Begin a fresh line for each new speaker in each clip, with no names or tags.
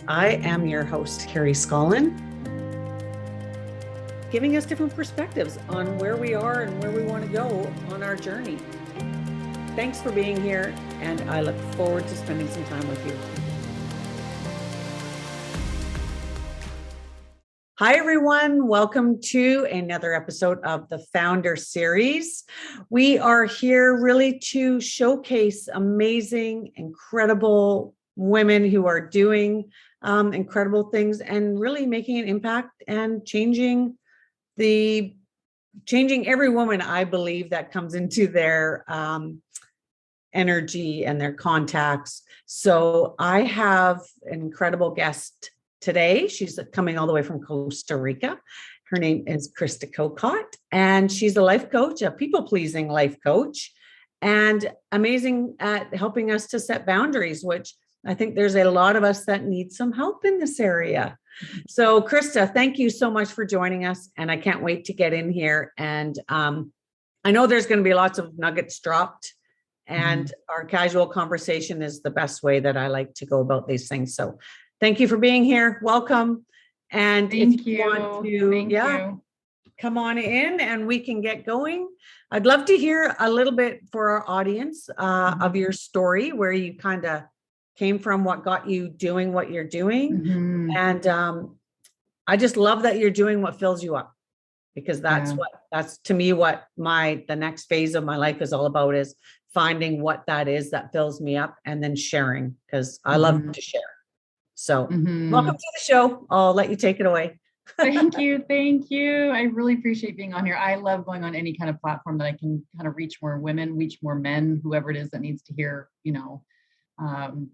I am your host, Carrie Scollin, giving us different perspectives on where we are and where we want to go on our journey. Thanks for being here, and I look forward to spending some time with you. Hi, everyone. Welcome to another episode of the FoundHer series. We are here really to showcase amazing, incredible women who are doing incredible things and really making an impact and changing every woman, I believe, that comes into their energy and their contacts. So I have an incredible guest today. She's coming all the way from Costa Rica. Her name is Krista Kokot, and she's a life coach, a people-pleasing life coach, and amazing at helping us to set boundaries, which I think there's a lot of us that need some help in this area. So Krista, thank you so much for joining us. And I can't wait to get in here. And I know there's going to be lots of nuggets dropped, and our casual conversation is the best way that I like to go about these things. So thank you for being here. Welcome. And
thank
if you want
to,
come on in and we can get going. I'd love to hear a little bit for our audience of your story, where you kind of came from, what got you doing what you're doing. And I just love that you're doing what fills you up, because that's to me what the next phase of my life is all about, is finding what that is that fills me up and then sharing, because I love to share. So welcome to the show. I'll let you take it away.
Thank you. I really appreciate being on here. I love going on any kind of platform that I can kind of reach more women, reach more men, whoever it is that needs to hear,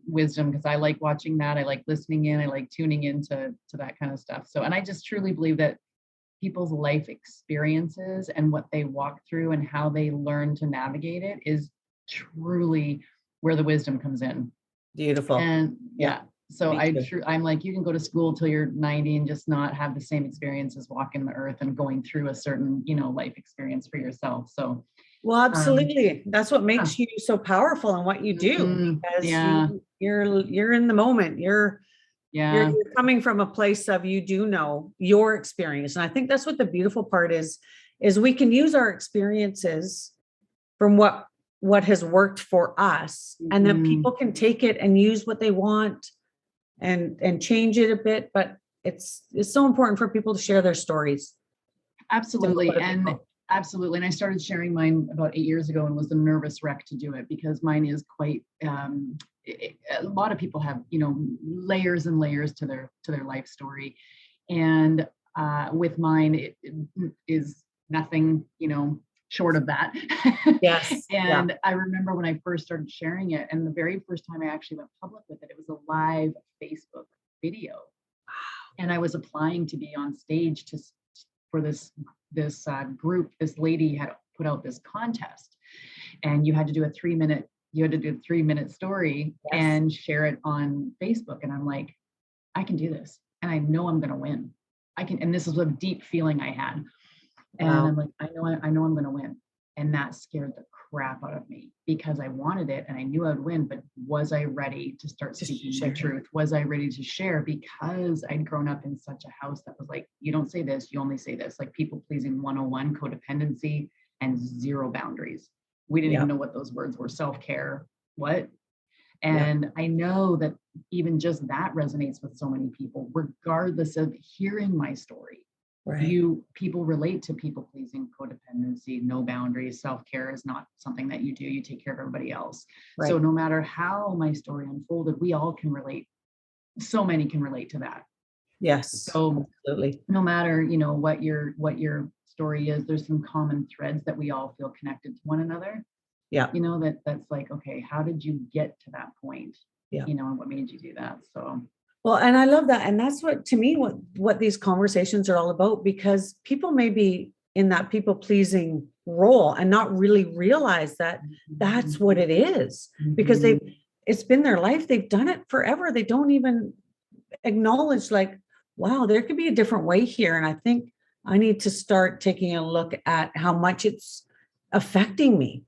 wisdom, because I like watching that. I like listening in. I like tuning into that kind of stuff. So, and I just truly believe that people's life experiences and what they walk through and how they learn to navigate it is truly where the wisdom comes in.
Beautiful.
And so I'm like, you can go to school till you're 90 and just not have the same experience as walking the earth and going through a certain, life experience for yourself. So,
well, absolutely. That's what makes you so powerful in what you do, because you're in the moment. You're coming from a place of, you do know your experience. And I think that's what the beautiful part is we can use our experiences from what has worked for us, and then people can take it and use what they want and change it a bit. But it's so important for people to share their stories.
Absolutely. Absolutely. And I started sharing mine about 8 years ago and was a nervous wreck to do it, because mine is quite, a lot of people have, layers and layers to their life story. And with mine, it is nothing, short of that.
Yes.
And I remember when I first started sharing it, and the very first time I actually went public with it, it was a live Facebook video. And I was applying to be on stage for this group. This lady had put out this contest, and you had to do a 3-minute story and share it on Facebook. And I'm like, I can do this, and I know I'm going to win. And this is a deep feeling I had. And I'm like, I know I'm going to win. And that scared the crap out of me, because I wanted it and I knew I'd win, but was I ready to start speaking the truth? Was I ready to share? Because I'd grown up in such a house that was like, you don't say this, you only say this, like people pleasing 101, codependency, and zero boundaries. We didn't even know what those words were. Self-care, what? And I know that even just that resonates with so many people, regardless of hearing my story. Right. People relate to people pleasing, codependency, no boundaries. Self-care is not something that you do. You take care of everybody else. Right. So no matter how my story unfolded, we all can relate. So many can relate to that.
Yes.
So
absolutely.
No matter, what your story is, there's some common threads that we all feel connected to one another.
Yeah.
That's like, okay, how did you get to that point?
Yeah.
And what made you do that? So.
Well, and I love that. And that's to me, what these conversations are all about, because people may be in that people pleasing role and not really realize that that's what it is, because it's been their life. They've done it forever. They don't even acknowledge, like, wow, there could be a different way here. And I think I need to start taking a look at how much it's affecting me.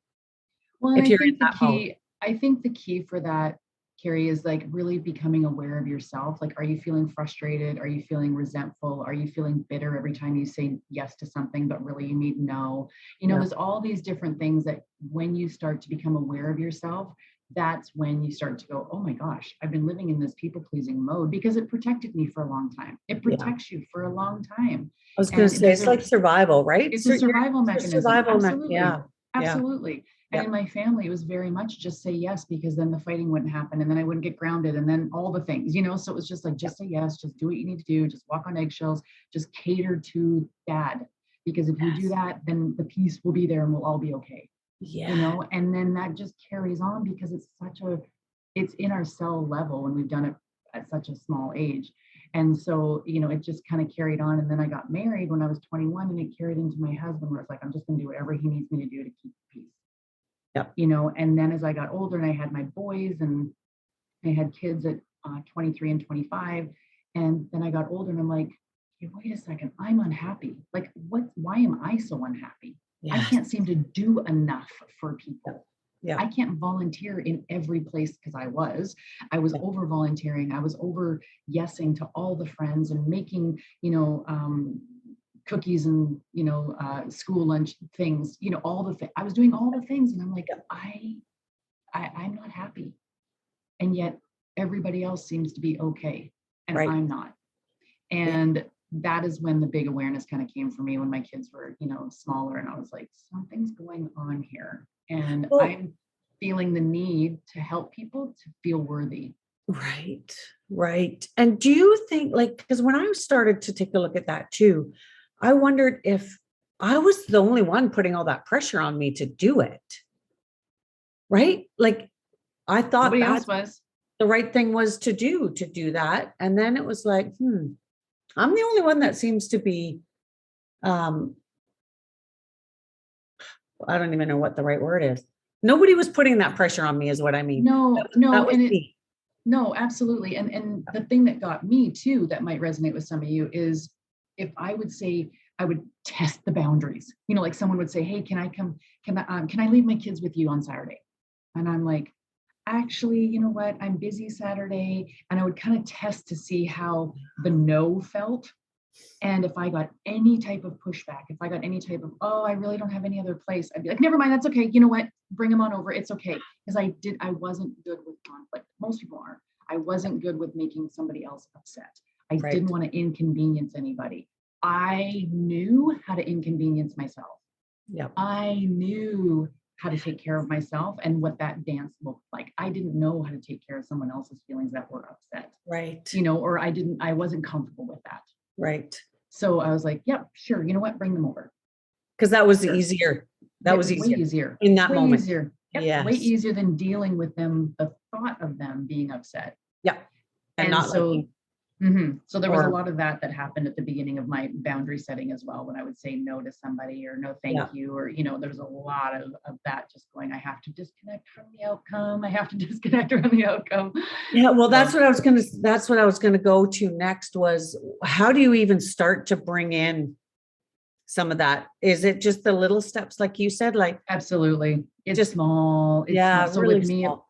Well, I think the key for that Carrie, is like really becoming aware of yourself. Like, are you feeling frustrated? Are you feeling resentful? Are you feeling bitter every time you say yes to something, but really you need no? You know,
Yeah.
there's all these different things that when you start to become aware of yourself, that's when you start to go, oh my gosh, I've been living in this people pleasing mode because it protected me for a long time. It
Yeah.
protects you for a long time.
I was going to say, it's like survival, right?
It's a survival mechanism. Absolutely.
Yeah.
Absolutely. And in my family, it was very much just say yes, because then the fighting wouldn't happen and then I wouldn't get grounded and then all the things, you know, so it was just like, just say yes, just do what you need to do, just walk on eggshells, just cater to dad. Because if you do that, then the peace will be there and we'll all be okay.
Yeah.
You know, and then that just carries on because it's in our cell level and we've done it at such a small age. And so, you know, it just kind of carried on. And then I got married when I was 21 and it carried into my husband where it's like, I'm just going to do whatever he needs me to do to keep peace.
Yeah.
You know, and then as I got older and I had my boys and I had kids at 23 and 25. And then I got older and I'm like, hey, wait a second, I'm unhappy. Like, why am I so unhappy? I can't seem to do enough for people.
Yeah.
I can't volunteer in every place because I was over volunteering. I was over yesing to all the friends and making, you know, cookies and, you know, school lunch things, you know, all the things. I was doing all the things and I'm like, I'm not happy. And yet everybody else seems to be okay. And I'm not. And that is when the big awareness kind of came for me when my kids were, you know, smaller. And I was like, something's going on here. And I'm feeling the need to help people to feel worthy.
Right. Right. And do you think, like, because when I started to take a look at that too, I wondered if I was the only one putting all that pressure on me to do it. Right. Like, I thought
Nobody else was.
The right thing was to do that. And then it was like, I'm the only one that seems to be, I don't even know what the right word is. Nobody was putting that pressure on me is what I mean.
No,
me.
No, absolutely. And the thing that got me too, that might resonate with some of you is if I would say, I would test the boundaries, you know, like someone would say, hey, can I leave my kids with you on Saturday? And I'm like, actually, you know what? I'm busy Saturday. And I would kind of test to see how the no felt. And if I got any type of pushback, if I got any type of, oh, I really don't have any other place, I'd be like, never mind, that's okay. You know what? Bring them on over. It's okay. Because I wasn't good with conflict. Most people aren't. I wasn't good with making somebody else upset. I didn't want to inconvenience anybody. I knew how to inconvenience myself.
Yeah.
I knew how to take care of myself and what that dance looked like. I didn't know how to take care of someone else's feelings that were upset.
Right.
You know, or I wasn't comfortable with that.
Right.
So I was like, yep, sure. You know what? Bring them over.
Because that was easier. That was
way easier
in that
way
moment.
Easier. Yep,
yes.
Way easier than dealing with them, the thought of them being upset.
Yeah.
And
not
so, so there was a lot of that happened at the beginning of my boundary setting as well, when I would say no to somebody or no thank you, or, you know, there's a lot of that just going, I have to disconnect from the outcome. I have to disconnect from the outcome.
Yeah. Well, that's what I was going to go to next was, how do you even start to bring in some of that? Is it just the little steps, like you said? Like,
absolutely. It's just small. It's small. So
really
with me,
small.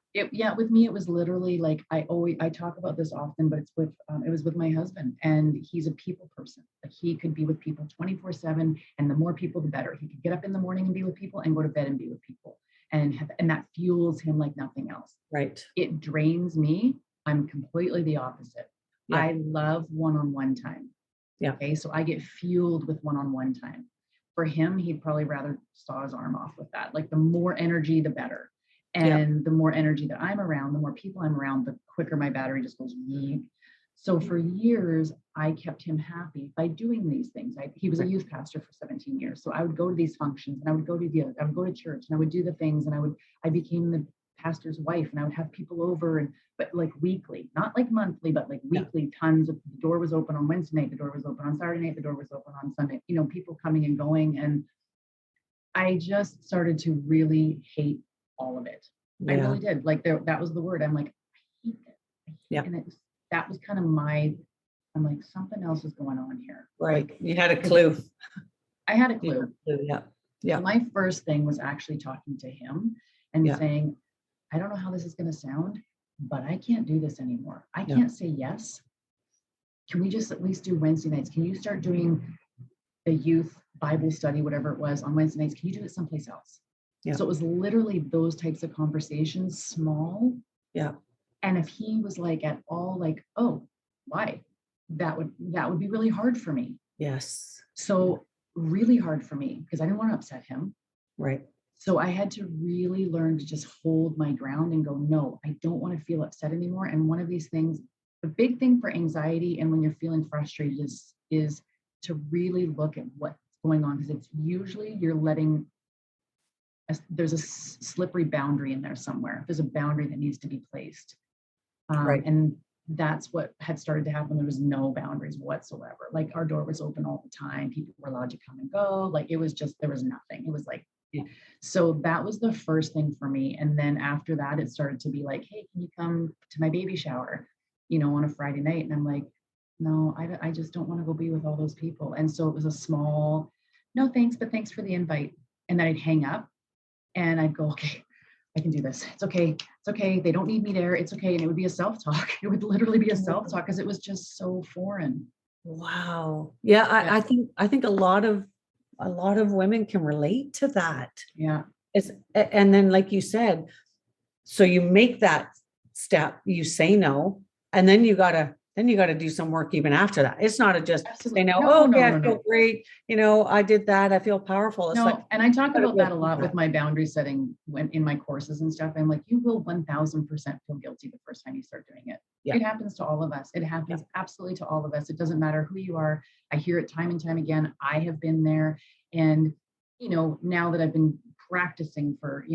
With me, it was literally like, I talk about this often, but it was with my husband, and he's a people person. Like, he could be with people 24/7, and the more people, the better. He could get up in the morning and be with people and go to bed and be with people. And that fuels him like nothing else.
Right.
It drains me. I'm completely the opposite. Yeah. I love one-on-one time.
Yeah.
Okay. So I get fueled with one-on-one time. For him, he'd probably rather saw his arm off with that. Like, the more energy, the better. And the more energy that I'm around, the more people I'm around, the quicker my battery just goes. So for years, I kept him happy by doing these things. He was a youth pastor for 17 years. So I would go to these functions, and I would go to church, and I would do the things, and I became the pastor's wife, and I would have people over, but like weekly, not like monthly, but like weekly, tons of, the door was open on Wednesday night, the door was open on Saturday night, the door was open on Sunday, you know, people coming and going. And I just started to really hate all of it. I really did. Like, that was the word. I'm like, I hate it. And that was kind of I'm like, something else is going on here.
Right.
Like,
you had a clue.
I had a clue.
Yeah. Yeah.
So my first thing was actually talking to him and saying, I don't know how this is going to sound, but I can't do this anymore. I
Yeah.
can't say yes. Can we just at least do Wednesday nights? Can you start doing the youth Bible study, whatever it was, on Wednesday nights? Can you do it someplace else?
Yeah.
So it was literally those types of conversations, small.
Yeah.
And if he was like at all like, oh, why? That would be really hard for me.
Yes.
So really hard for me because I didn't want to upset him.
Right.
So I had to really learn to just hold my ground and go, no, I don't want to feel upset anymore. And one of these things, the big thing for anxiety and when you're feeling frustrated is to really look at what's going on, because it's usually you're letting there's a slippery boundary in there somewhere. There's a boundary that needs to be placed.
Right.
And that's what had started to happen. There was no boundaries whatsoever. Like our door was open all the time. People were allowed to come and go. Like it was just, there was nothing. It was like,
Yeah.
So that was the first thing for me. And then after that, it started to be like, hey, can you come to my baby shower, on a Friday night? And I'm like, no, I just don't want to go be with all those people. And so it was a small, no, thanks, but thanks for the invite. And then I'd hang up and I'd go, okay, I can do this. It's okay. It's okay. They don't need me there. It's okay. And it would be a self-talk. It would literally be a self-talk because it was just so foreign.
Wow. Yeah. I think a lot of women can relate to that.
Yeah.
And then, like you said, so you make that step, you say no, and then you gotta do some work even after that. It's not just
Absolutely.
say no.
No,
Oh,
no,
okay,
no,
I feel
no.
great. I did that. I feel powerful. It's like,
And I talk
gotta
about that a
go
lot
through
with
that.
my boundary setting when in my courses and stuff. I'm like, you will 1000% feel guilty the first time you start doing it.
Yeah.
It happens to all of us. It happens absolutely to all of us. It doesn't matter who you are. I hear it time and time again. I have been there. And, now that I've been practicing for,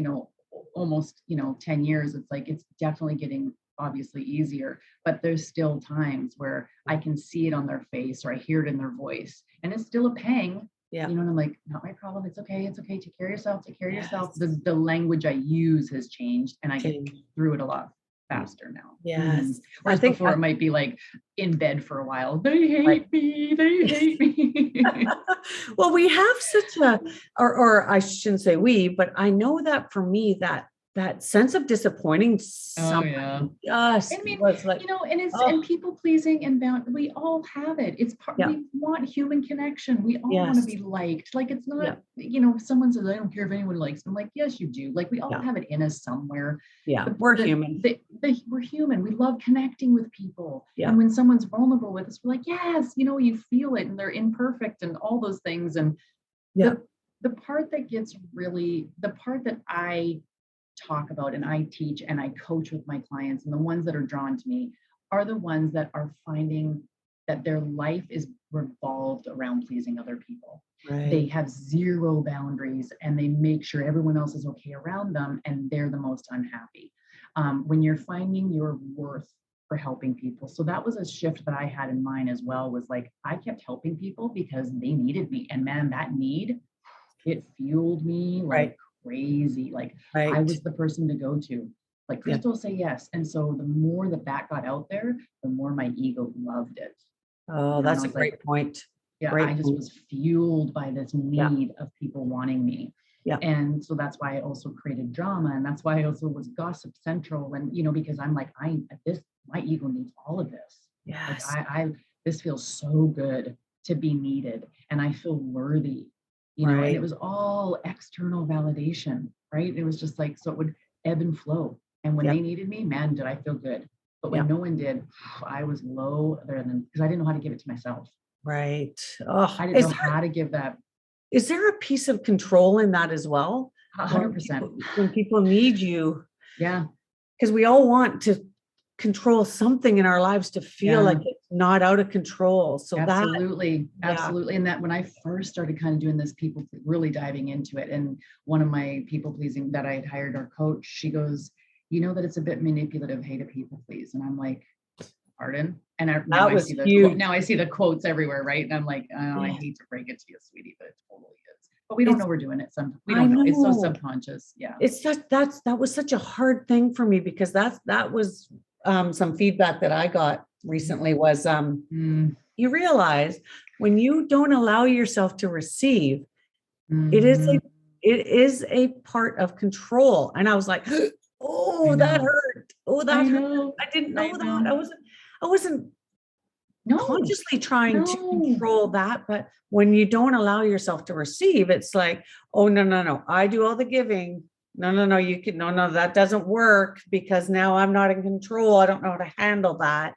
almost, 10 years, it's like, it's definitely getting obviously easier, but there's still times where I can see it on their face or I hear it in their voice and it's still a pang.
Yeah.
And I'm like, not my problem. It's okay. It's okay. Take care of yourself. Take care of yourself. The language I use has changed and I get through it a lot faster now.
Yes.
Whereas before it might be like in bed for a while. They hate me. They hate me.
Well, we have such or I shouldn't say we, but I know that for me, that sense of disappointing somebody just was like,
and people pleasing and we all have it. It's part, we want human connection. We all want to be liked. Like it's not, if someone says, I don't care if anyone likes me. I'm like, yes, you do. Like we all have it in us somewhere.
Yeah, we're human.
We're human. We love connecting with people.
Yeah.
And when someone's vulnerable with us, we're like, yes, you feel it and they're imperfect and all those things. And the part that I talk about and I teach and I coach with my clients and the ones that are drawn to me are the ones that are finding that their life is revolved around pleasing other people. Right. They have zero boundaries and they make sure everyone else is okay around them and they're the most unhappy. When you're finding your worth for helping people. So that was a shift that I had in mine as well, was like, I kept helping people because they needed me. And man, that need, it fueled me like crazy. Like I was the person to go to. Like Krista will say yes. And so the more that got out there, the more my ego loved it.
Oh, that's a great point.
Yeah, I just was fueled by this need of people wanting me. Yeah. And so that's why I also created drama. And that's why I also was Gossip Central. And, because I'm like, my ego needs all of this. Yes. Like this feels so good to be needed. And I feel worthy. And it was all external validation, right? It was just like, so it would ebb and flow. And when they needed me, man, did I feel good. But when no one did, I was low there because I didn't know how to give it to myself.
Right. Oh,
I didn't know how to give that.
Is there a piece of control in that as well?
100%.
When people need you.
Yeah.
Because we all want to control something in our lives to feel like it's not out of control. So
absolutely. And that when I first started kind of doing this, people really diving into it. And one of my people pleasing that I had hired, our coach, she goes, that it's a bit manipulative, hey, to people please. And I'm like, pardon? And now I see the quotes everywhere, right? And I'm like, I hate to break it to you, sweetie, but it totally is. But we don't know we're doing it. We don't know. It's so subconscious. Yeah.
It's just that was such a hard thing for me because that was some feedback that I got recently was you realize when you don't allow yourself to receive, it is a part of control. And I was like, oh, that hurt. Oh,
I
that hurt.
know.
I didn't
I
know that.
know.
I wasn't
No,
consciously trying to
no.
control that. But when you don't allow yourself to receive, it's like, oh, no, no, no. I do all the giving. No, no, no. You can, no, no, that doesn't work because now I'm not in control. I don't know how to handle that.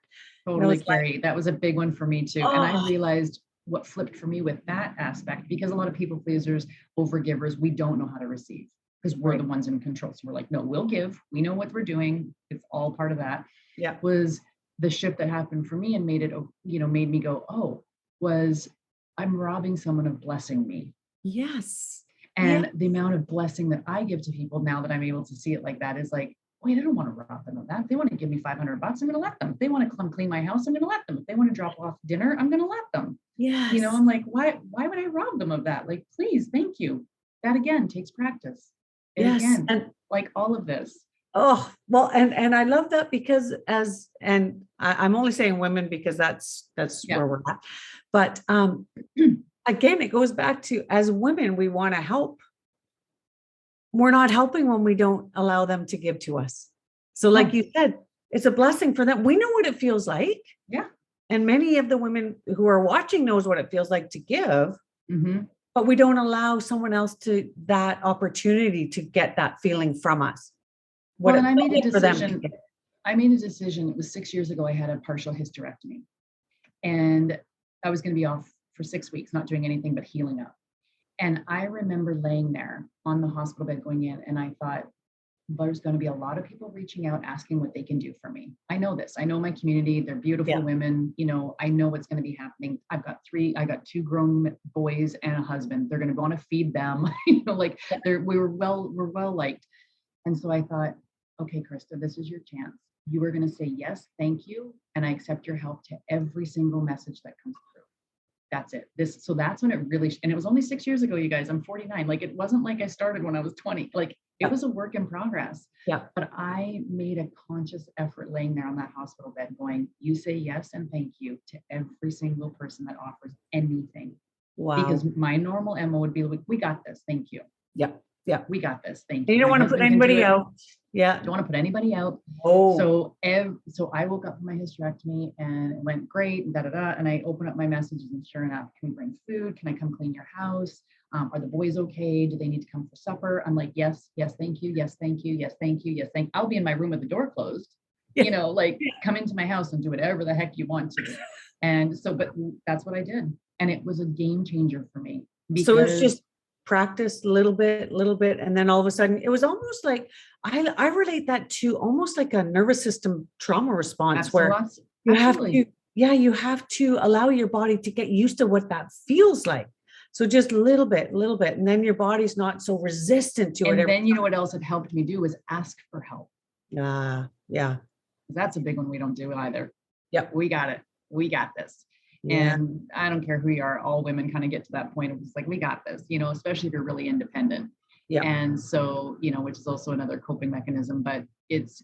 And it
Totally,
was like,
Carrie. That was a big one for me too. And I
oh,
realized what flipped for me with that aspect, because a lot of people pleasers, overgivers, we don't know how to receive because we're
right.
the ones in control. So we're like, no, we'll give. We know what we're doing. It's all part of that.
Yeah.
Was the shift that happened for me and made it, made me go, oh, was I'm robbing someone of blessing me.
Yes.
And the amount of blessing that I give to people now that I'm able to see it like that is like, wait, I don't want to rob them of that. If they want to give me $500, I'm going to let them. If they want to come clean my house, I'm going to let them. If they want to drop off dinner, I'm going to let them.
Yes.
I'm like, why would I rob them of that? Like, please, thank you. That again takes practice. And
yes.
again,
And
like all of this.
oh, well, and I love that because I'm only saying women because that's where we're at. But again, it goes back to, as women, we want to help. We're not helping when we don't allow them to give to us. So like you said, it's a blessing for them. We know what it feels like.
Yeah.
And many of the women who are watching knows what it feels like to give, but we don't allow someone else to that opportunity to get that feeling from us.
Well, and I made a decision. It was 6 years ago. I had a partial hysterectomy and I was going to be off for 6 weeks, not doing anything but healing up. And I remember laying there on the hospital bed going in, and I thought, there's going to be a lot of people reaching out, asking what they can do for me. I know this. I know my community. They're beautiful women. I know what's going to be happening. I got 2 grown boys and a husband. They're going to want to feed them. We're well liked. And so I thought, okay, Krista, this is your chance. You are going to say, yes, thank you. And I accept your help to every single message that comes through. That's it. So that's when it really, and it was only 6 years ago, you guys. I'm 49. Like, it wasn't like I started when I was 20. Like, it was a work in progress.
Yeah.
But I made a conscious effort laying there on that hospital bed going, you say yes and thank you to every single person that offers anything.
Wow.
Because my normal MO would be like, we got this. Thank you.
Yeah. Yeah.
We got this. Thank
you.
You
don't want to put anybody out. Yeah.
Don't want to put anybody out.
Oh.
So I woke up from my hysterectomy and it went great. And I opened up my messages and sure enough, can we bring food? Can I come clean your house? Are the boys okay? Do they need to come for supper? I'm like, yes, thank you. Yes, thank you. Yes, thank you. Yes, thank you. I'll be in my room with the door closed. Come into my house and do whatever the heck you want to. And so, but that's what I did. And it was a game changer for me.
So it's just practice a little bit. And then all of a sudden it was almost like, I relate that to almost like a nervous system trauma response. Absolutely. Where you have to allow your body to get used to what that feels like. So just little bit. And then your body's not so resistant to it.
And then what else it helped me do was ask for help.
Yeah.
That's a big one we don't do either.
Yep.
We got it. We got this. Yeah. And I don't care who you are, all women kind of get to that point of just like, we got this, especially if you're really independent. Yeah. And so, which is also another coping mechanism, but it's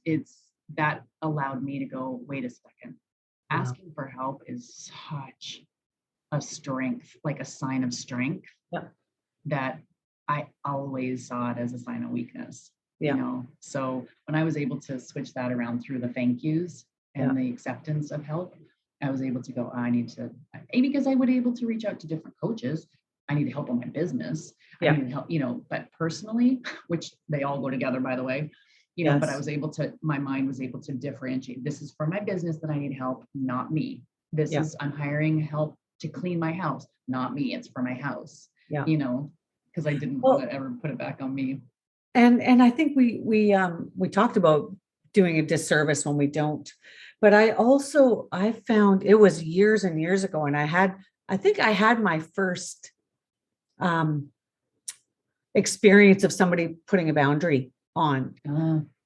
that allowed me to go, wait a second, asking for help is such a strength, like a sign of strength that I always saw it as a sign of weakness. So when I was able to switch that around through the thank yous and the acceptance of help, I was able to go, I need to, because I would be able to reach out to different coaches. I need help on my business. I need help, but personally, which they all go together, by the way, but my mind was able to differentiate. This is for my business that I need help, not me. This is, I'm hiring help to clean my house, not me. It's for my house, because I didn't want to ever put it back on me.
And I think we talked about doing a disservice when we don't, but I found it was years and years ago, and I think I had my first experience of somebody putting a boundary on,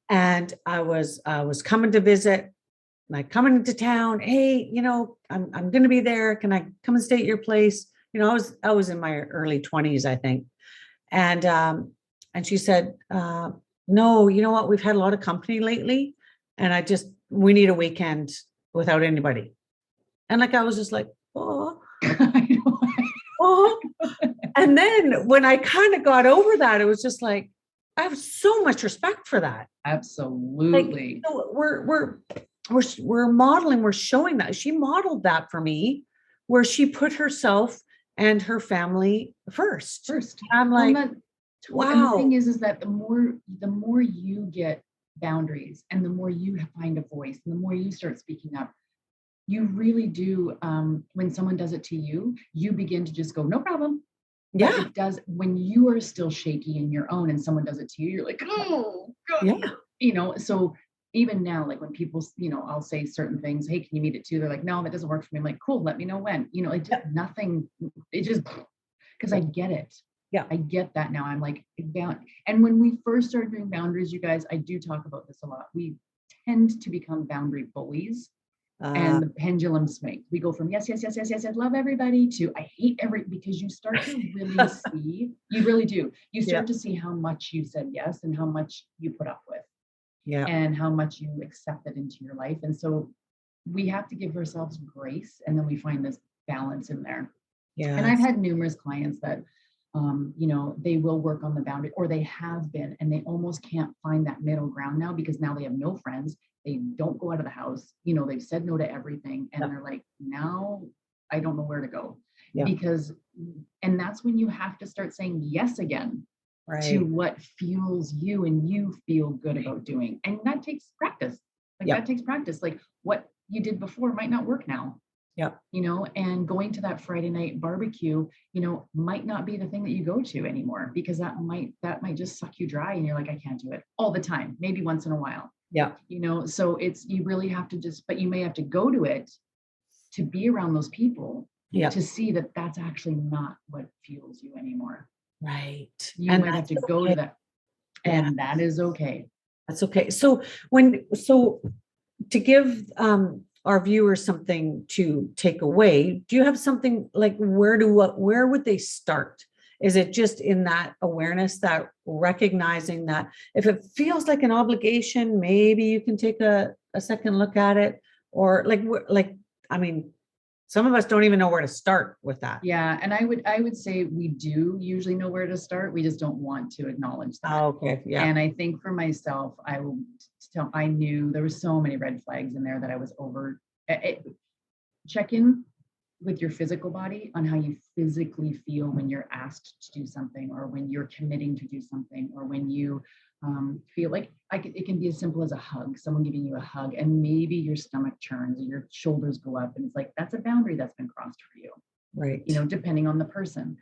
and I was coming to visit, like coming into town. Hey, I'm going to be there. Can I come and stay at your place? I was in my early 20s, I think, and she said, no, you know what? We've had a lot of company lately, and we need a weekend without anybody. And I was just like, oh. And then when I kind of got over that, it was just like, I have so much respect for that.
Absolutely.
Like, so we're modeling, we're showing that. She modeled that for me, where she put herself and her family first. I'm
Well,
like,
and the
wow.
thing is that the more you get boundaries and the more you find a voice and the more you start speaking up, you really do. When someone does it to you, you begin to just go, no problem. But
Yeah.
it does when you are still shaky in your own and someone does it to you, you're like, oh God.
Yeah.
So even now, like when people, I'll say certain things, hey, can you meet at 2? They're like, no, that doesn't work for me. I'm like, cool, let me know when. Like just nothing, it just, because I get it.
Yeah.
I get that now. I'm like, and when we first started doing boundaries, you guys, I do talk about this a lot. We tend to become boundary bullies. And the pendulum swings. We go from yes, yes, yes, yes, yes, I love everybody to I hate because you start to really see, you really do. You start to see how much you said yes and how much you put up with.
Yeah.
And how much you accepted into your life. And so we have to give ourselves grace, and then we find this balance in there. Yeah. And I've had numerous clients that they will work on the boundary, or they have been, and they almost can't find that middle ground now because now they have no friends. They don't go out of the house. They've said no to everything. And they're like, now I don't know where to go. And that's when you have to start saying yes again to what fuels you and you feel good about doing. And that takes practice. That takes practice. Like what you did before might not work now.
Yeah.
And going to that Friday night barbecue, might not be the thing that you go to anymore because that might just suck you dry. And you're like, I can't do it all the time, maybe once in a while.
Yeah.
So you really have to but you may have to go to it to be around those people to see that that's actually not what fuels you anymore.
Right.
You might have to go to that. And that is okay.
That's okay. So to give our viewers something to take away, do you have something like where would they start? Is it just in that awareness, that recognizing that if it feels like an obligation, maybe you can take a second look at it? Or some of us don't even know where to start with that.
Yeah. And I would say we do usually know where to start. We just don't want to acknowledge that.
Oh, okay. Yeah.
And I think for myself, I knew there were so many red flags in there that I was over. Check in with your physical body on how you physically feel when you're asked to do something, or when you're committing to do something, or when you feel like it can be as simple as a hug, someone giving you a hug, and maybe your stomach churns and your shoulders go up, and it's like, that's a boundary that's been crossed for you.
Right.
Depending on the person.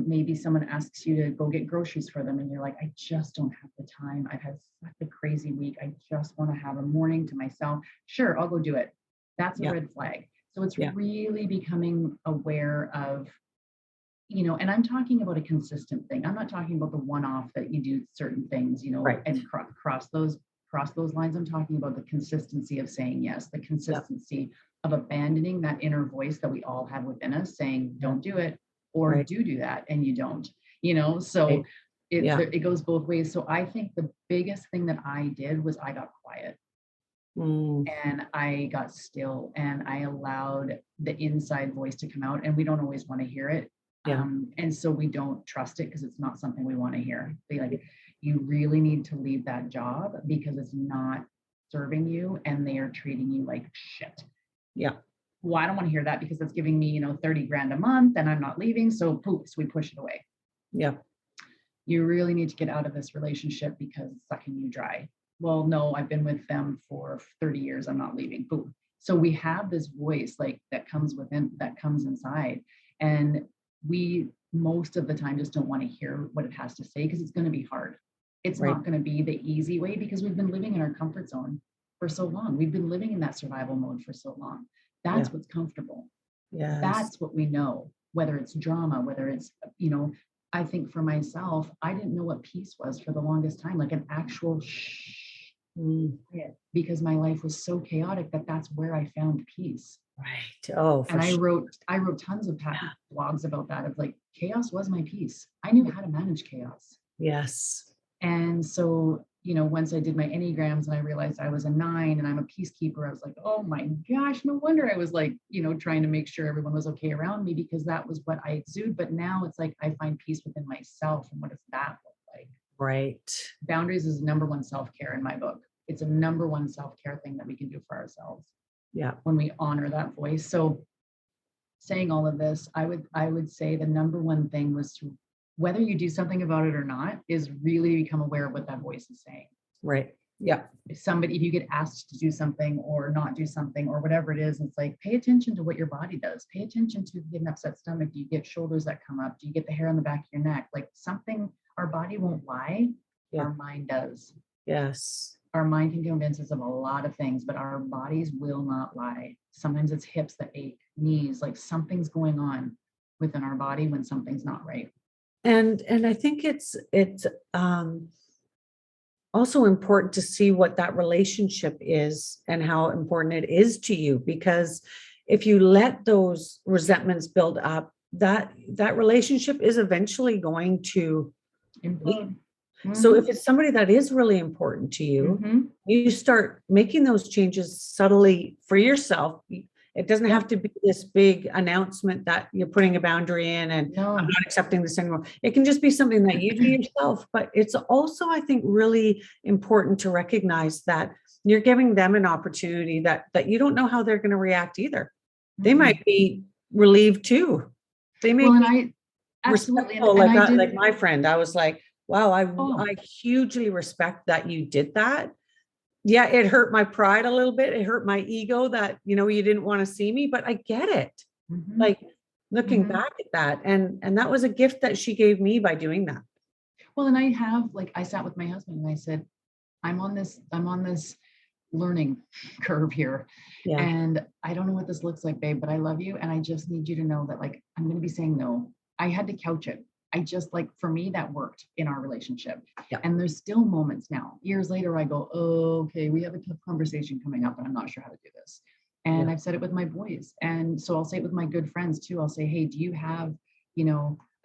Maybe someone asks you to go get groceries for them and you're like, I just don't have the time. I've had such a crazy week. I just want to have a morning to myself. Sure, I'll go do it. That's a red flag. So it's really becoming aware of, and I'm talking about a consistent thing. I'm not talking about the one-off that you do certain things, and cross those lines. I'm talking about the consistency of saying yes, the consistency of abandoning that inner voice that we all have within us saying, don't do it, or do that, and you don't, so it goes both ways. So I think the biggest thing that I did was I got quiet. And I got still, and I allowed the inside voice to come out, and we don't always want to hear it. And so we don't trust it because it's not something we want to hear. You really need to leave that job because it's not serving you and they are treating you like shit.
Yeah.
Well, I don't want to hear that because it's giving me, 30 grand a month and I'm not leaving. So we push it away.
Yeah.
You really need to get out of this relationship because it's sucking you dry. Well, no, I've been with them for 30 years. I'm not leaving. Boom. So we have this voice that comes inside, and we most of the time just don't want to hear what it has to say because it's going to be hard. It's not going to be the easy way because we've been living in our comfort zone for so long. We've been living in that survival mode for so long. That's what's comfortable.
Yeah.
That's what we know, whether it's drama, whether it's, I think for myself, I didn't know what peace was for the longest time, like an actual because my life was so chaotic that's where I found peace.
Right. Oh,
and I wrote tons of blogs about that of like, chaos was my peace. I knew how to manage chaos.
Yes.
And so, once I did my Enneagrams and I realized I was a 9 and I'm a peacekeeper, I was like, oh my gosh, no wonder I was like, trying to make sure everyone was okay around me because that was what I exude. But now it's like, I find peace within myself. And what does that look like?
Right.
Boundaries is number one self-care in my book. It's a number one self-care thing that we can do for ourselves
Yeah.
when we honor that voice. So saying all of this, I would say the number one thing was to, whether you do something about it or not, is really become aware of what that voice is saying.
Right. Yeah.
If you get asked to do something or not do something or whatever it is, it's like, pay attention to what your body does. Pay attention to, if you get an upset stomach, do you get shoulders that come up? Do you get the hair on the back of your neck? Like something, our body won't lie.
Yeah.
Our mind does.
Yes.
Our mind can convince us of a lot of things, but our bodies will not lie. Sometimes it's hips that ache, knees, like something's going on within our body when something's not right.
And I think it's also important to see what that relationship is and how important it is to you, because if you let those resentments build up, that relationship is eventually going to leave. So if it's somebody that is really important to you, you start making those changes subtly for yourself. It doesn't have to be this big announcement that you're putting a boundary in and I'm not accepting this anymore. It can just be something that you do yourself. But it's also, I think, really important to recognize that you're giving them an opportunity that you don't know how they're going to react either. They might be relieved too. They may be respectful, like my friend. I was like, wow, I hugely respect that you did that. Yeah, it hurt my pride a little bit. It hurt my ego that, you didn't want to see me, but I get it. Like looking back at that. And that was a gift that she gave me by doing that.
Well, and I sat with my husband and I said, I'm on this learning curve here. Yeah. And I don't know what this looks like, babe, but I love you. And I just need you to know that I'm going to be saying no. I had to couch it. For me, that worked in our relationship. Yeah. And there's still moments now, years later, I go, oh, okay, we have a tough conversation coming up and I'm not sure how to do this. And I've said it with my boys. And so I'll say it with my good friends too. I'll say, hey, do you have,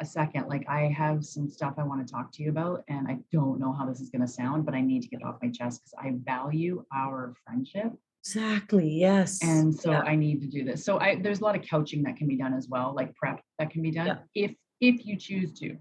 a second? I have some stuff I want to talk to you about. And I don't know how this is going to sound, but I need to get off my chest because I value our friendship.
Exactly. Yes.
And so I need to do this. So there's a lot of couching that can be done as well, like prep that can be done if you choose to,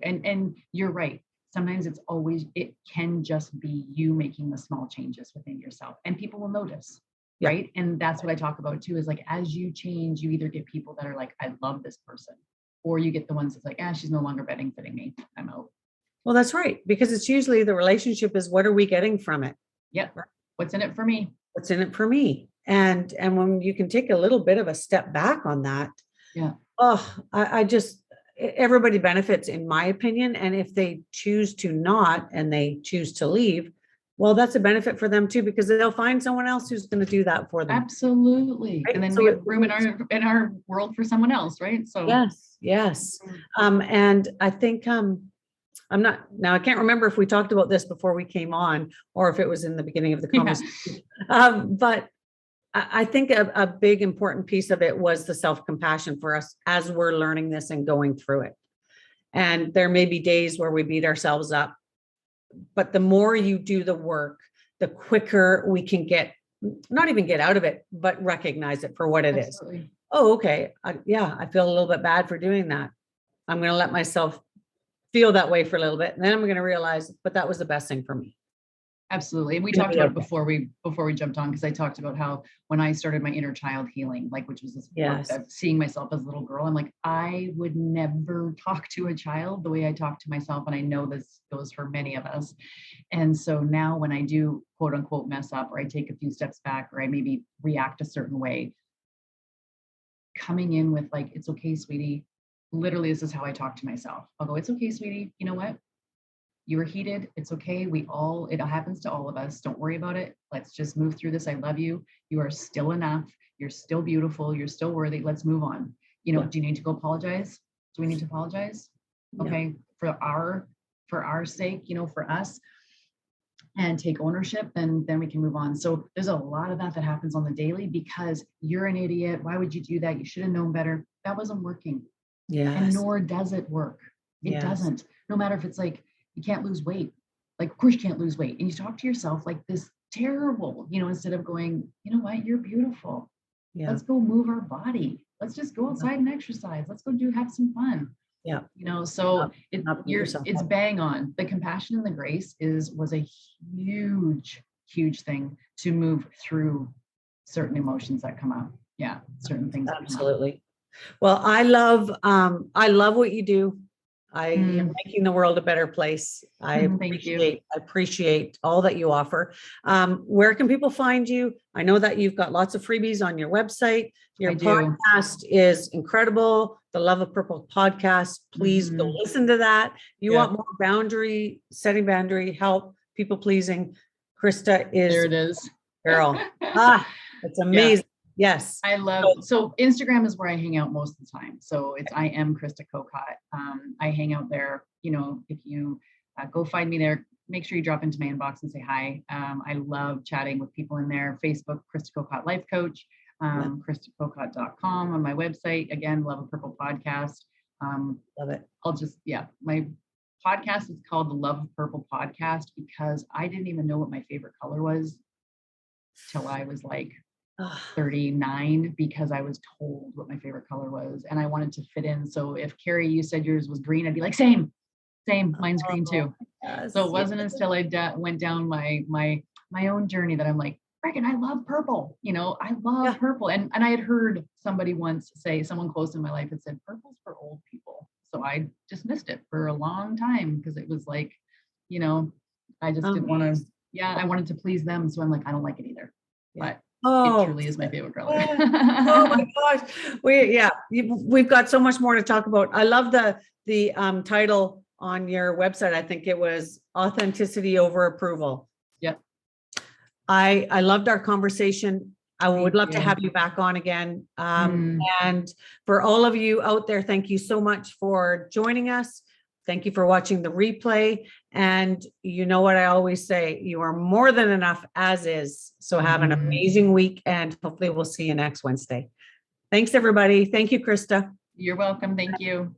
and you're right. Sometimes it can just be you making the small changes within yourself and people will notice. Right. And that's what I talk about too, is as you change, you either get people that are like, I love this person, or you get the ones that's like, she's no longer fitting me. I'm out.
Well, that's right. Because it's usually the relationship is, what are we getting from it?
Yep. What's in it for me?
What's in it for me? And when you can take a little bit of a step back on that. Yeah. Oh, everybody benefits, in my opinion. And if they choose to not, and they choose to leave, well, that's a benefit for them too, because they'll find someone else who's going to do that for them.
Absolutely. Right? And then we have room in our world for someone else. Right. So
yes. And I think, I can't remember if we talked about this before we came on, or if it was in the beginning of the conversation. But I think a big important piece of it was the self-compassion for us as we're learning this and going through it. And there may be days where we beat ourselves up, but the more you do the work, the quicker we can not even get out of it, but recognize it for what it is. Oh, okay. I feel a little bit bad for doing that. I'm going to let myself feel that way for a little bit. And then I'm going to realize, but that was the best thing for me.
Absolutely. And we talked about it before we jumped on, because I talked about how when I started my inner child healing, which was this work of seeing myself as a little girl, I'm like, I would never talk to a child the way I talk to myself. And I know this goes for many of us. And so now when I do quote unquote mess up, or I take a few steps back, or I maybe react a certain way, coming in with it's okay, sweetie. Literally, this is how I talk to myself. I'll go, it's okay, sweetie. You know what? You were heated. It's okay. it happens to all of us. Don't worry about it. Let's just move through this. I love you. You are still enough. You're still beautiful. You're still worthy. Let's move on. Do you need to go apologize? Do we need to apologize? Okay. For our sake, for us, and take ownership, then we can move on. So there's a lot of that happens on the daily, because you're an idiot. Why would you do that? You should have known better. That wasn't working. Yeah. And nor does it work. It doesn't. No matter if it's you can't lose weight. Of course you can't lose weight. And you talk to yourself like this terrible, instead of going, you know what, you're beautiful. Yeah. Let's go move our body. Let's just go outside and exercise. Let's go have some fun.
Yeah.
You know, so
Not beat yourself
it's
up.
bang on. The compassion and the grace was a huge thing to move through certain emotions that come up. Yeah, certain things that come up.
Absolutely. Well, I love what you do. You're making the world a better place.
Thank you.
I appreciate all that you offer. Where can people find you? I know that you've got lots of freebies on your website. Your
I do.
podcast is incredible. The Love of Purple podcast. Please go listen to that. You want more setting boundary help, people pleasing. Krista is
There it is.
girl. It's amazing. Yes.
I love, so Instagram is where I hang out most of the time. So I am Krista Kokot. I hang out there. You know, if you go find me there, make sure you drop into my inbox and say hi. I love chatting with people in there. Facebook, Krista Kokot Life Coach, KristaKokot.com on my website. Again, Love a Purple podcast.
Love it.
My podcast is called the Love of Purple podcast because I didn't even know what my favorite color was till I was like 39, because I was told what my favorite color was and I wanted to fit in. So if Carrie, you said yours was green, I'd be like, same, mine's green too.
Yes,
so it wasn't until I went down my own journey that I'm like, freaking, I love purple. You know, I love purple. And I had heard somebody once say, someone close in my life had said, purple's for old people. So I just missed it for a long time because it was like, you know, I just didn't want to, I wanted to please them. So I'm like, I don't like it either. But it truly is my favorite color.
Oh my gosh. We've got so much more to talk about. I love the title on your website. I think it was Authenticity Over Approval.
Yep.
I loved our conversation. I would love to have you back on again. And for all of you out there, thank you so much for joining us. Thank you for watching the replay. And you know what I always say, you are more than enough as is. So have an amazing week and hopefully we'll see you next Wednesday. Thanks, everybody. Thank you, Krista.
You're welcome. Thank you.